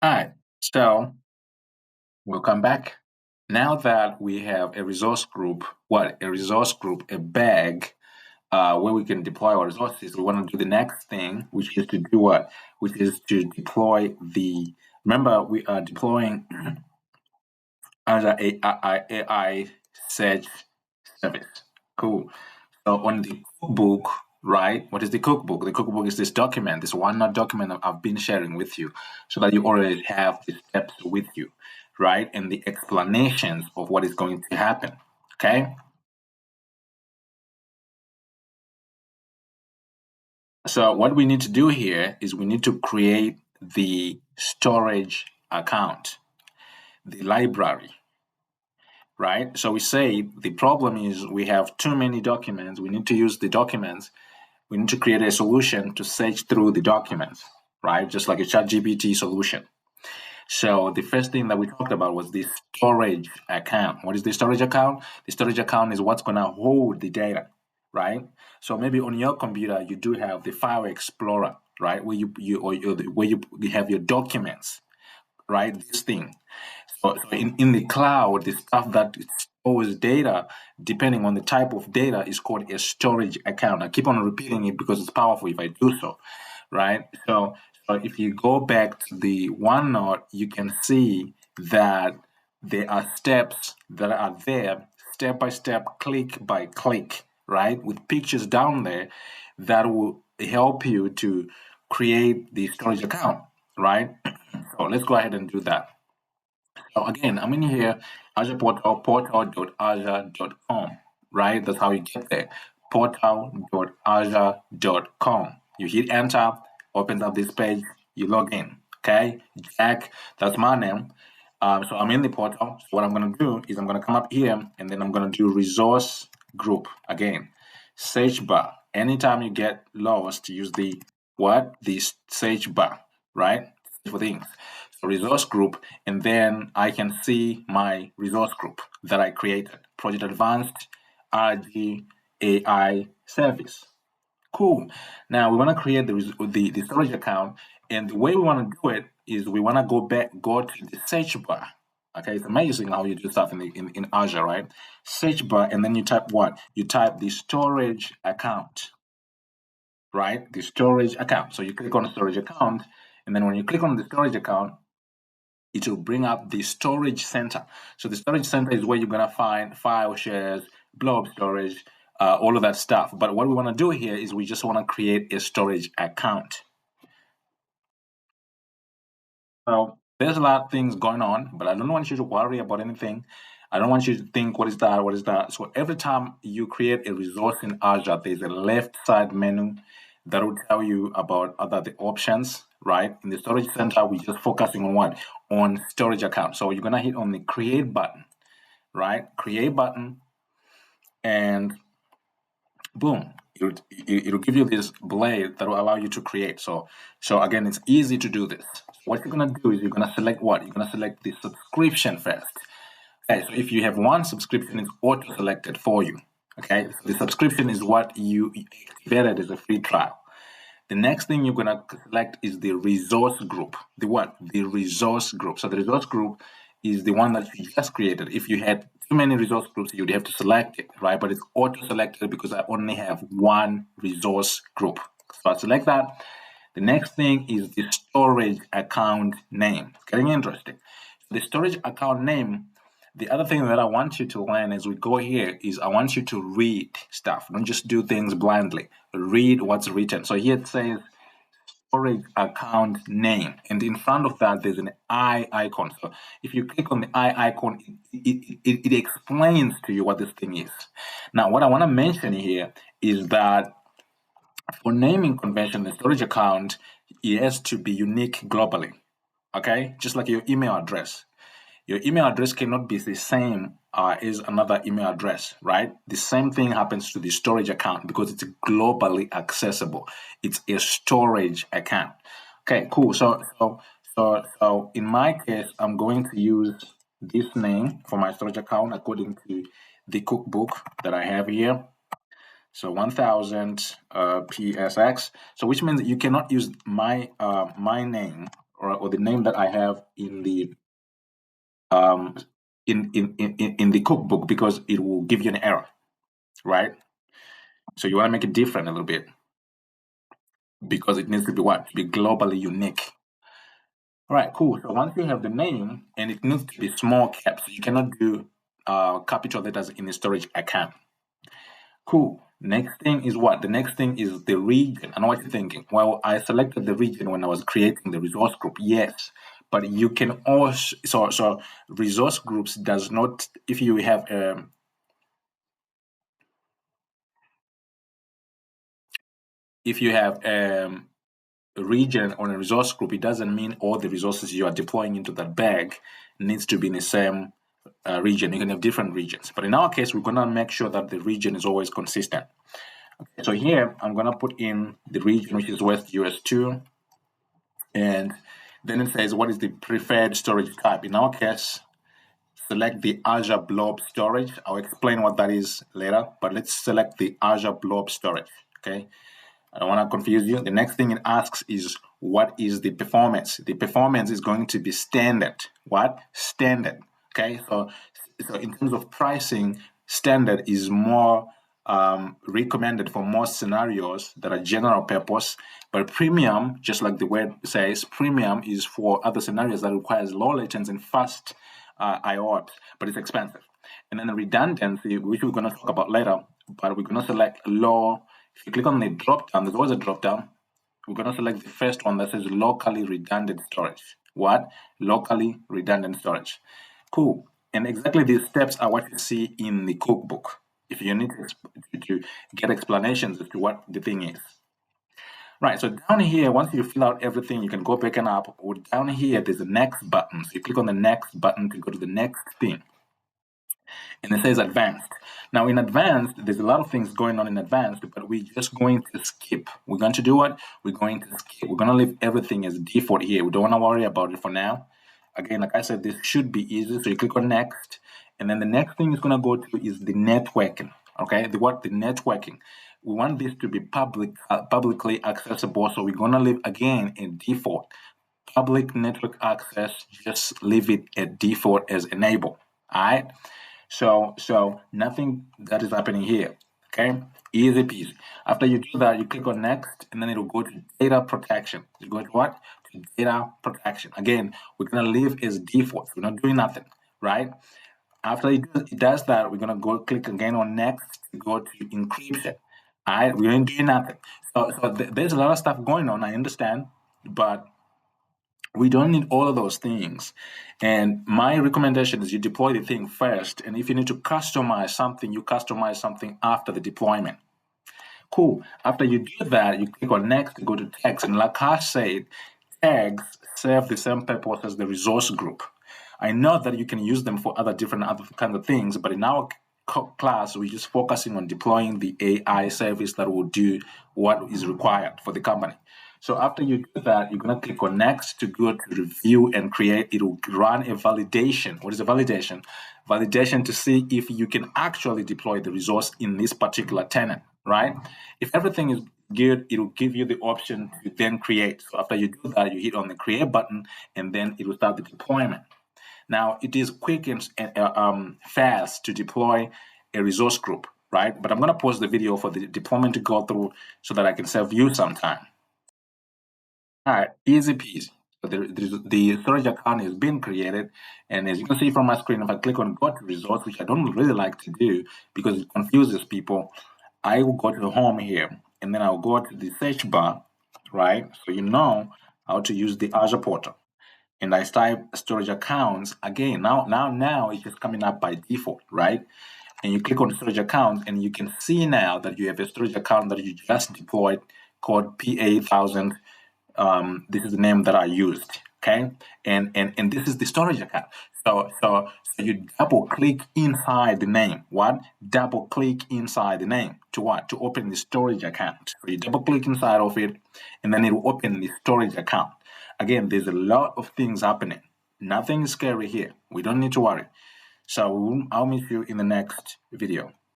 Alright, so we'll come back. Now that we have a resource group, a bag, where we can deploy our resources, we want to do the next thing, which is to do what? Which is to deploy remember, we are deploying Azure AI search service. Cool. So on the cookbook, right? What is the cookbook? The cookbook is this document, this OneNote document I've been sharing with you, so that you already have the steps with you, right? And the explanations of what is going to happen. Okay. So what we need to do here is we need to create the storage account, the library, right? So we say the problem is we have too many documents. We need to use the documents. We need to create a solution to search through the documents, right? Just like a ChatGPT solution. So the first thing that we talked about was the storage account. What is the storage account? The storage account is what's going to hold the data, right? So maybe on your computer you do have the File Explorer, right, where you have your documents, right? This thing. So in the cloud, the stuff that stores data, depending on the type of data, is called a storage account. I keep on repeating it because it's powerful if I do so, right? So if you go back to the OneNote, you can see that there are steps that are there, step by step, click by click, right? With pictures down there that will help you to create the storage account, right? So let's go ahead and do that. So again, I'm in here, Azure Portal, portal.azure.com, right? That's how you get there. Portal.azure.com. You hit enter, opens up this page, you log in. Okay, Jack, that's my name. So I'm in the portal. So what I'm gonna do is I'm gonna come up here and then I'm gonna do resource group again. Search bar. Anytime you get lost, use the what? The search bar, right? For things. So resource group, and then I can see my resource group that I created. Project Advanced RG AI Service. Cool. Now we want to create the storage account, and the way we want to do it is we want to go to the search bar. Okay, it's amazing how you do stuff in Azure, right? Search bar, and then you type what? You type the storage account, right? The storage account. So you click on storage account, and then when you click on the storage account, it will bring up the storage center. So the storage center is where you're gonna find file shares, blob storage, all of that stuff. But what we want to do here is we just want to create a storage account. So there's a lot of things going on, but I don't want you to worry about anything. I don't want you to think, what is that? What is that? So every time you create a resource in Azure, there's a left side menu that will tell you about the options, right? In the storage center, we're just focusing on what? On storage account. So you're gonna hit on the create button, right? Create button, and boom, it'll give you this blade that will allow you to create. So again, it's easy to do this. What you're gonna do is you're gonna select what? You're gonna select the subscription first. Okay, so if you have one subscription, it's auto selected for you. Okay, so the subscription is what you activated as a free trial. The next thing you're gonna select is the resource group. The what? The resource group. So the resource group is the one that you just created. If you had too many resource groups, you'd have to select it, right? But it's auto-selected because I only have one resource group. So I select that. The next thing is the storage account name. It's getting interesting. The storage account name, the other thing that I want you to learn as we go here is I want you to read stuff. Don't just do things blindly. Read what's written. So here it says storage account name, and in front of that there's an eye icon. So if you click on the eye icon, it explains to you what this thing is. Now what I want to mention here is that for naming convention, the storage account, it has to be unique globally. Okay, just like your email address. Your email address cannot be the same as another email address, right? The same thing happens to the storage account because it's globally accessible. It's a storage account. Okay, cool. So in my case, I'm going to use this name for my storage account according to the cookbook that I have here. So 1000 PSX. So which means you cannot use my name or the name that I have in the in the cookbook, because it will give you an error, right? So you want to make it different a little bit, because it needs to be what? To be globally unique. All right, cool. So once you have the name, and it needs to be small caps, you cannot do capital letters in the storage account. Cool. Next thing is what? The next thing is the region. I know what you're thinking. Well, I selected the region when I was creating the resource group. Yes, but you can also so resource groups does not, if you have a region on a resource group, it doesn't mean all the resources you are deploying into that bag needs to be in the same region. You can have different regions, but in our case, we're gonna make sure that the region is always consistent. Okay, so here I'm gonna put in the region, which is West US 2, and then it says what is the preferred storage type. In our case, select the Azure Blob storage. I'll explain what that is later, but let's select the Azure Blob storage. Okay, I don't want to confuse you. The next thing it asks is what is the performance? The performance is going to be standard. What? Standard. Okay, so in terms of pricing, standard is more recommended for most scenarios that are general purpose, but premium, just like the word says, premium is for other scenarios that requires low latency and fast IO, but it's expensive. And then the redundancy, which we're going to talk about later, but we're going to select low. If you click on the drop down, there's always a drop down. We're going to select the first one that says locally redundant storage. What? Locally redundant storage. Cool. And exactly these steps are what you see in the cookbook, if you need to get explanations as to what the thing is. Right, so down here, once you fill out everything, you can go back and up. Or down here, there's a next button. So you click on the next button to go to the next thing. And it says advanced. Now in advanced, there's a lot of things going on in advanced, but we're just going to skip. We're going to do what? We're going to skip. We're going to leave everything as default here. We don't want to worry about it for now. Again, like I said, this should be easy. So you click on next, and then the next thing is going to go to is the networking. Okay, the networking. We want this to be publicly accessible. So we're going to leave again a default. Public network access, just leave it at default as enable. All right. So nothing that is happening here. Okay, easy peasy. After you do that, you click on next, and then it'll go to data protection. You go to what? To data protection. Again, we're gonna leave as default. We're not doing nothing, right? After it does that, we're gonna go click again on next. Go to encryption. All right, we ain't doing nothing. So there's a lot of stuff going on. I understand, but we don't need all of those things. And my recommendation is you deploy the thing first. And if you need to customize something, you customize something after the deployment. Cool. After you do that, you click on next, go to tags. And like I said, tags serve the same purpose as the resource group. I know that you can use them for other kinds of things, but in our class, we're just focusing on deploying the AI service that will do what is required for the company. So after you do that, you're going to click on next to go to review and create. It will run a validation. What is a validation? Validation to see if you can actually deploy the resource in this particular tenant, right? If everything is good, it will give you the option to then create. So after you do that, you hit on the create button, and then it will start the deployment. Now, it is quick and fast to deploy a resource group, right? But I'm going to pause the video for the deployment to go through so that I can save you some time. All right, easy peasy. So the storage account has been created, and as you can see from my screen, if I click on go to resource, which I don't really like to do because it confuses people, I will go to the home here, and then I'll go to the search bar, right? So you know how to use the Azure Portal. And I type storage accounts again. Now it's just coming up by default, right? And you click on storage accounts, and you can see now that you have a storage account that you just deployed called PA1000. This is the name that I used, okay? And this is the storage account. So you double click inside the name. What? Double click inside the name to what? To open the storage account. So you double click inside of it, and then it will open the storage account. Again, there's a lot of things happening. Nothing is scary here. We don't need to worry. So I'll meet you in the next video.